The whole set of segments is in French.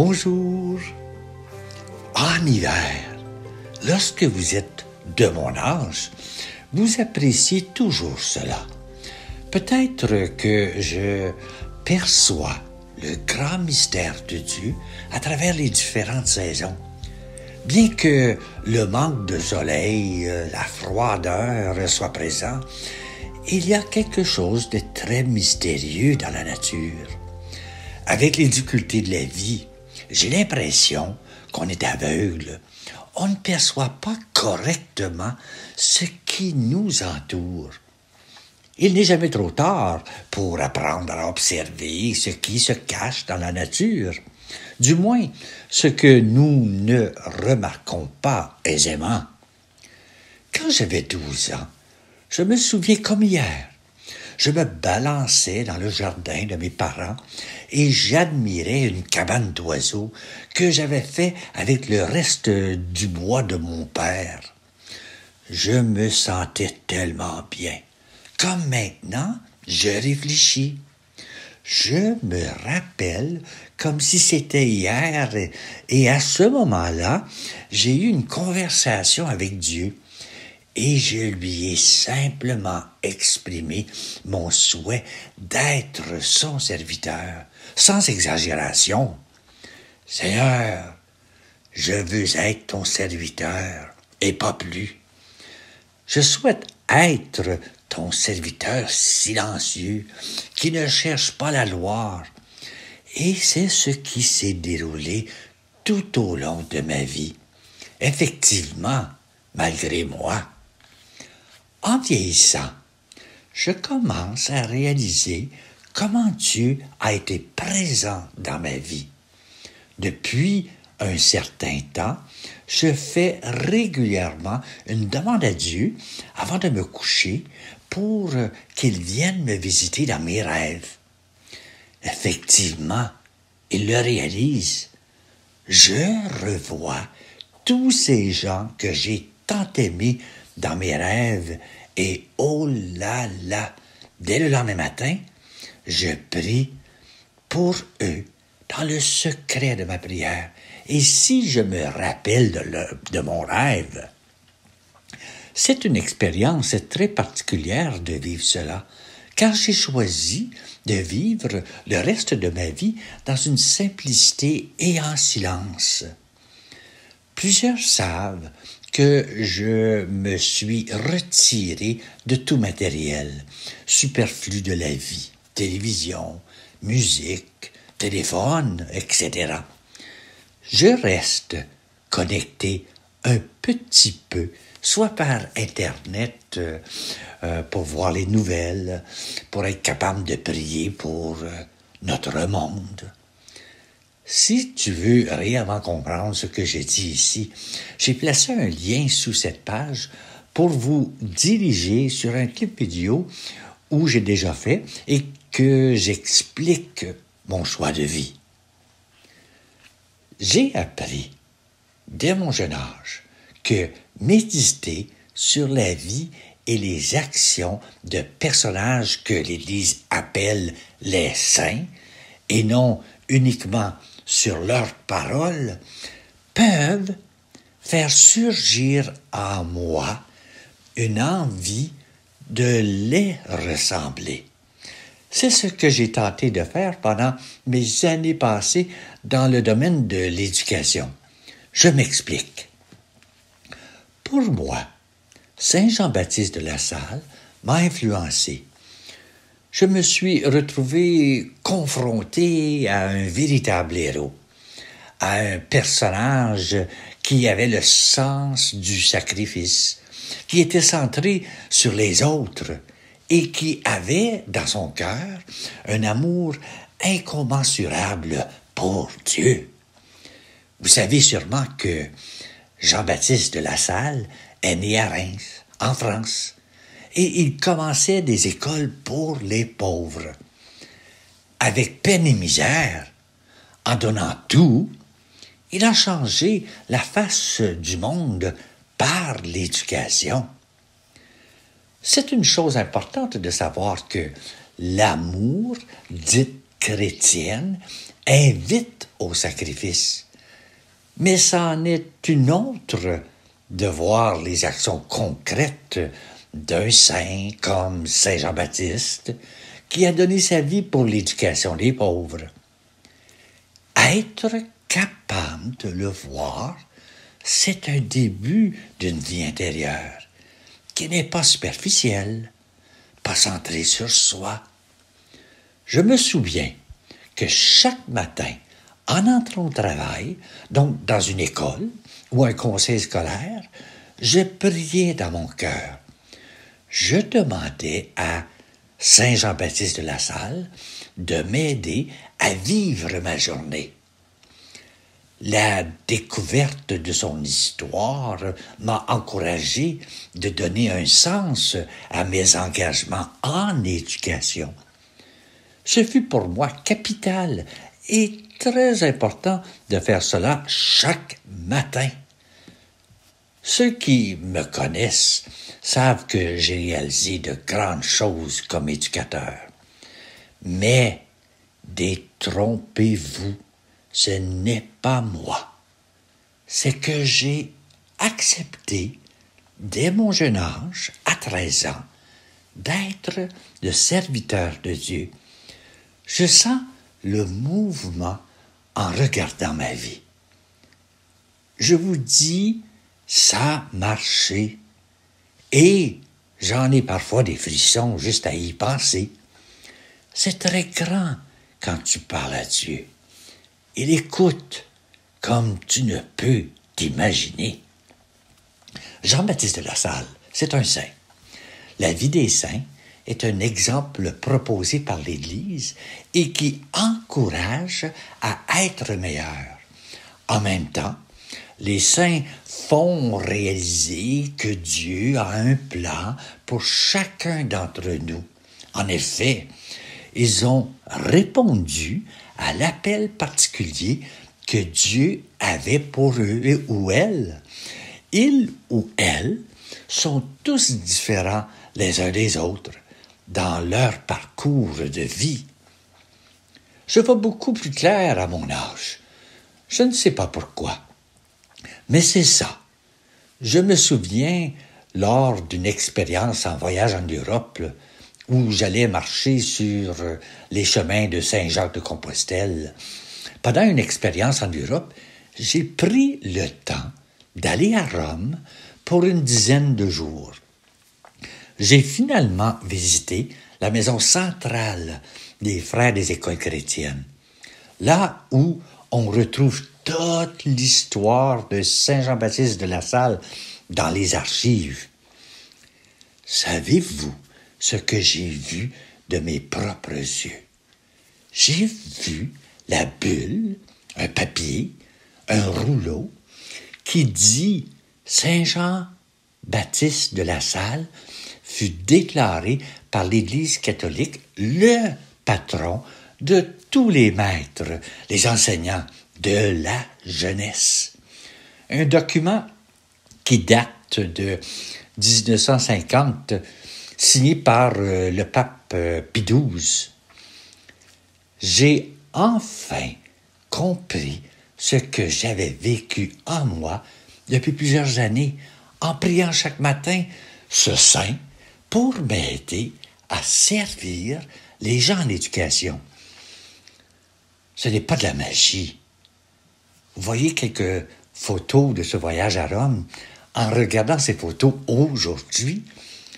Bonjour. En hiver, lorsque vous êtes de mon âge, vous appréciez toujours cela. Peut-être que je perçois le grand mystère de Dieu à travers les différentes saisons. Bien que le manque de soleil, la froideur soit présent, il y a quelque chose de très mystérieux dans la nature. Avec les difficultés de la vie, j'ai l'impression qu'on est aveugle. On ne perçoit pas correctement ce qui nous entoure. Il n'est jamais trop tard pour apprendre à observer ce qui se cache dans la nature. Du moins, ce que nous ne remarquons pas aisément. Quand j'avais 12 ans, je me souviens comme hier. Je me balançais dans le jardin de mes parents et j'admirais une cabane d'oiseaux que j'avais fait avec le reste du bois de mon père. Je me sentais tellement bien. Comme maintenant, je réfléchis. Je me rappelle comme si c'était hier et à ce moment-là, j'ai eu une conversation avec Dieu. Et je lui ai simplement exprimé mon souhait d'être son serviteur, sans exagération. Seigneur, je veux être ton serviteur, et pas plus. Je souhaite être ton serviteur silencieux, qui ne cherche pas la gloire. Et c'est ce qui s'est déroulé tout au long de ma vie. Effectivement, malgré moi. En vieillissant, je commence à réaliser comment Dieu a été présent dans ma vie. Depuis un certain temps, je fais régulièrement une demande à Dieu avant de me coucher pour qu'il vienne me visiter dans mes rêves. Effectivement, il le réalise. Je revois tous ces gens que j'ai tant aimés dans mes rêves, et oh là là, dès le lendemain matin, je prie pour eux dans le secret de ma prière. Et si je me rappelle de mon rêve, c'est une expérience très particulière de vivre cela, car j'ai choisi de vivre le reste de ma vie dans une simplicité et en silence. Plusieurs savent que je me suis retiré de tout matériel superflu de la vie, télévision, musique, téléphone, etc. Je reste connecté un petit peu, soit par Internet pour voir les nouvelles, pour être capable de prier pour notre monde. Si tu veux réellement comprendre ce que j'ai dit ici, j'ai placé un lien sous cette page pour vous diriger sur un clip vidéo où j'ai déjà fait et que j'explique mon choix de vie. J'ai appris, dès mon jeune âge, que méditer sur la vie et les actions de personnages que l'Église appelle les saints, et non uniquement sur leurs paroles, peuvent faire surgir en moi une envie de les ressembler. C'est ce que j'ai tenté de faire pendant mes années passées dans le domaine de l'éducation. Je m'explique. Pour moi, Saint Jean-Baptiste de La Salle m'a influencé. Je me suis retrouvé confronté à un véritable héros, à un personnage qui avait le sens du sacrifice, qui était centré sur les autres et qui avait dans son cœur un amour incommensurable pour Dieu. Vous savez sûrement que Jean-Baptiste de La Salle est né à Reims, en France, et il commençait des écoles pour les pauvres. Avec peine et misère, en donnant tout, il a changé la face du monde par l'éducation. C'est une chose importante de savoir que l'amour, dit chrétienne invite au sacrifice. Mais c'en est une autre de voir les actions concrètes d'un saint comme Saint Jean-Baptiste, qui a donné sa vie pour l'éducation des pauvres. Être capable de le voir, c'est un début d'une vie intérieure, qui n'est pas superficielle, pas centrée sur soi. Je me souviens que chaque matin, en entrant au travail, donc dans une école ou un conseil scolaire, je priais dans mon cœur. Je demandais à Saint Jean-Baptiste de La Salle de m'aider à vivre ma journée. La découverte de son histoire m'a encouragé de donner un sens à mes engagements en éducation. Ce fut pour moi capital et très important de faire cela chaque matin. Ceux qui me connaissent savent que j'ai réalisé de grandes choses comme éducateur. Mais détrompez-vous, ce n'est pas moi. C'est que j'ai accepté, dès mon jeune âge, à 13 ans, d'être le serviteur de Dieu. Je sens le mouvement en regardant ma vie. Je vous dis, ça a marché. Et j'en ai parfois des frissons juste à y penser. C'est très grand quand tu parles à Dieu. Il écoute comme tu ne peux t'imaginer. Jean-Baptiste de La Salle, c'est un saint. La vie des saints est un exemple proposé par l'Église et qui encourage à être meilleur. En même temps, les saints font réaliser que Dieu a un plan pour chacun d'entre nous. En effet, ils ont répondu à l'appel particulier que Dieu avait pour eux ou elles. Ils ou elles sont tous différents les uns des autres dans leur parcours de vie. Je vois beaucoup plus clair à mon âge. Je ne sais pas pourquoi. Mais c'est ça. Je me souviens, lors d'une expérience en voyage en Europe, où j'allais marcher sur les chemins de Saint-Jacques-de-Compostelle, pendant une expérience en Europe, j'ai pris le temps d'aller à Rome pour une dizaine de jours. J'ai finalement visité la maison centrale des frères des écoles chrétiennes, là où on retrouve toute l'histoire de Saint Jean-Baptiste de La Salle dans les archives. Savez-vous ce que j'ai vu de mes propres yeux? J'ai vu la bulle, un papier, un rouleau qui dit « Saint Jean-Baptiste de La Salle fut déclaré par l'Église catholique le patron de tous les maîtres, les enseignants de la jeunesse. » Un document qui date de 1950, signé par le pape Pie XII. J'ai enfin compris ce que j'avais vécu en moi depuis plusieurs années en priant chaque matin ce saint pour m'aider à servir les gens en éducation. Ce n'est pas de la magie. Vous voyez quelques photos de ce voyage à Rome. En regardant ces photos aujourd'hui,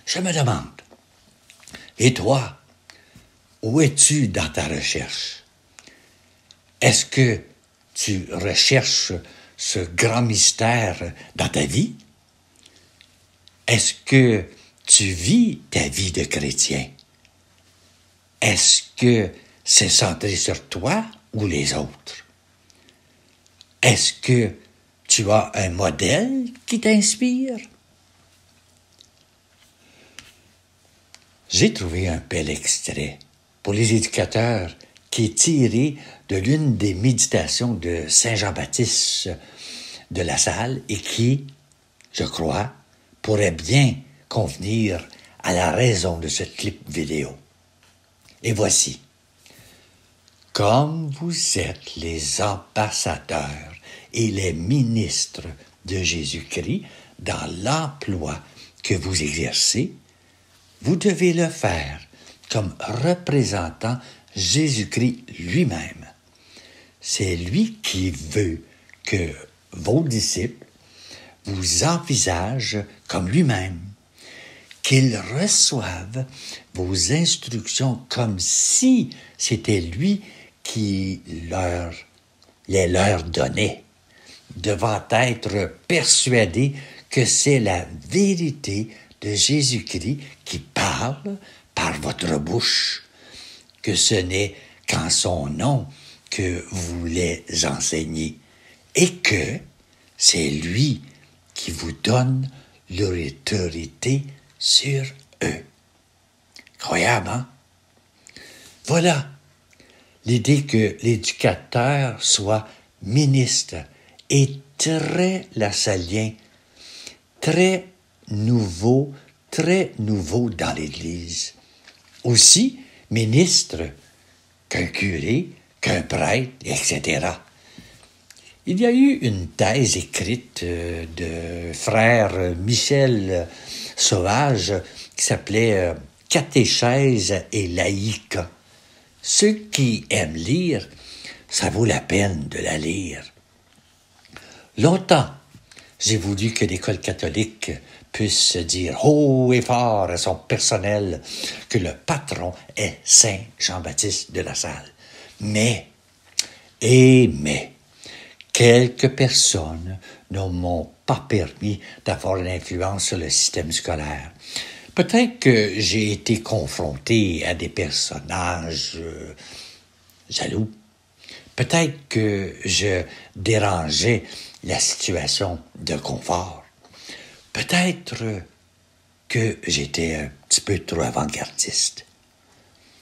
je me demande, et toi, où es-tu dans ta recherche? Est-ce que tu recherches ce grand mystère dans ta vie? Est-ce que tu vis ta vie de chrétien? Est-ce que c'est centré sur toi ou les autres? Est-ce que tu as un modèle qui t'inspire? J'ai trouvé un bel extrait pour les éducateurs qui est tiré de l'une des méditations de Saint Jean-Baptiste de La Salle et qui, je crois, pourrait bien convenir à la raison de ce clip vidéo. Et voici. comme vous êtes les ambassadeurs et les ministres de Jésus-Christ dans l'emploi que vous exercez, vous devez le faire comme représentant Jésus-Christ lui-même. C'est lui qui veut que vos disciples vous envisagent comme lui-même, qu'ils reçoivent vos instructions comme si c'était lui qui les leur donnait, devant être persuadés que c'est la vérité de Jésus-Christ qui parle par votre bouche, que ce n'est qu'en son nom que vous les enseignez, et que c'est lui qui vous donne l'autorité sur eux. Incroyable, hein? Voilà l'idée que l'éducateur soit ministre est très lassalien, très nouveau dans l'Église. Aussi ministre qu'un curé, qu'un prêtre, etc. Il y a eu une thèse écrite de frère Michel Sauvage qui s'appelait « Catéchèse et laïque ». Ceux qui aiment lire, ça vaut la peine de la lire. Longtemps, j'ai voulu que l'école catholique puisse dire haut et fort à son personnel que le patron est Saint Jean-Baptiste de La Salle. Mais, quelques personnes ne m'ont pas permis d'avoir une influence sur le système scolaire. Peut-être que j'ai été confronté à des personnages jaloux. Peut-être que je dérangeais la situation de confort. Peut-être que j'étais un petit peu trop avant-gardiste.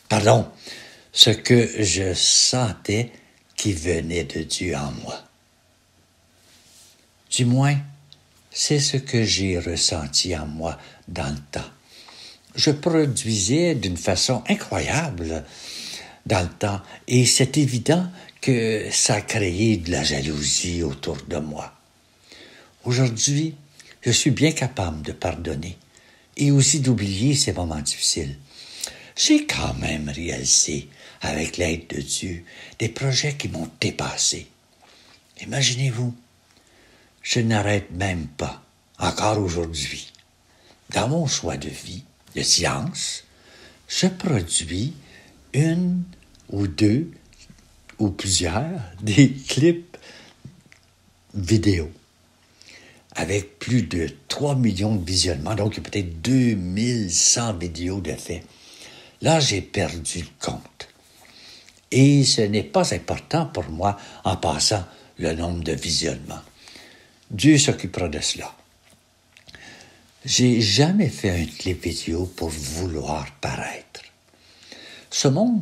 Pardon, ce que je sentais qui venait de Dieu en moi. Du moins, c'est ce que j'ai ressenti en moi dans le temps. Je produisais d'une façon incroyable dans le temps, et c'est évident que ça a créé de la jalousie autour de moi. Aujourd'hui, je suis bien capable de pardonner et aussi d'oublier ces moments difficiles. J'ai quand même réalisé, avec l'aide de Dieu, des projets qui m'ont dépassé. Imaginez-vous, je n'arrête même pas, encore aujourd'hui. Dans mon choix de vie, de science, je produis une ou deux ou plusieurs des clips vidéo avec plus de 3 millions de visionnements, donc il y a peut-être 2100 vidéos de fait. Là, j'ai perdu le compte. Et ce n'est pas important pour moi en passant le nombre de visionnements. Dieu s'occupera de cela. J'ai jamais fait un clip vidéo pour vouloir paraître. Ce monde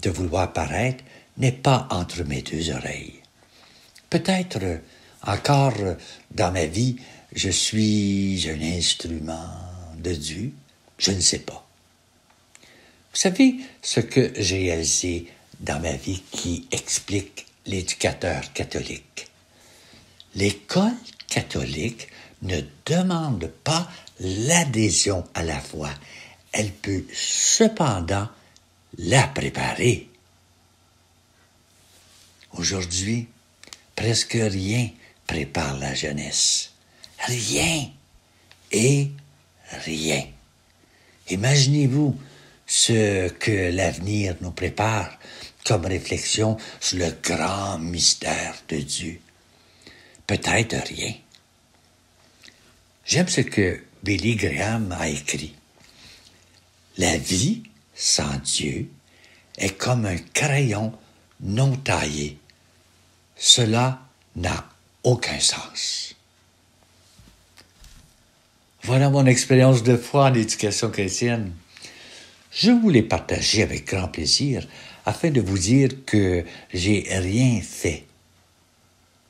de vouloir paraître n'est pas entre mes deux oreilles. Peut-être encore dans ma vie, je suis un instrument de Dieu, je ne sais pas. Vous savez ce que j'ai réalisé dans ma vie qui explique l'éducateur catholique? L'école catholique ne demande pas l'adhésion à la foi. Elle peut cependant la préparer. Aujourd'hui, presque rien prépare la jeunesse. Rien et rien. Imaginez-vous ce que l'avenir nous prépare comme réflexion sur le grand mystère de Dieu. Peut-être rien. J'aime ce que Billy Graham a écrit. La vie sans Dieu est comme un crayon non taillé. Cela n'a aucun sens. Voilà mon expérience de foi en éducation chrétienne. Je vous l'ai partagée avec grand plaisir afin de vous dire que j'ai rien fait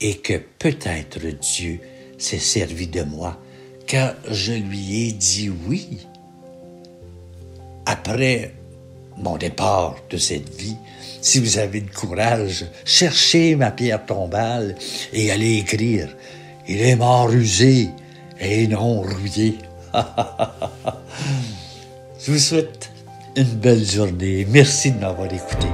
et que peut-être Dieu s'est servi de moi car je lui ai dit oui. Après mon départ de cette vie. Si vous avez le courage, cherchez ma pierre tombale et allez écrire. Il est mort usé et non rouillé. Je vous souhaite une belle journée. Merci de m'avoir écouté.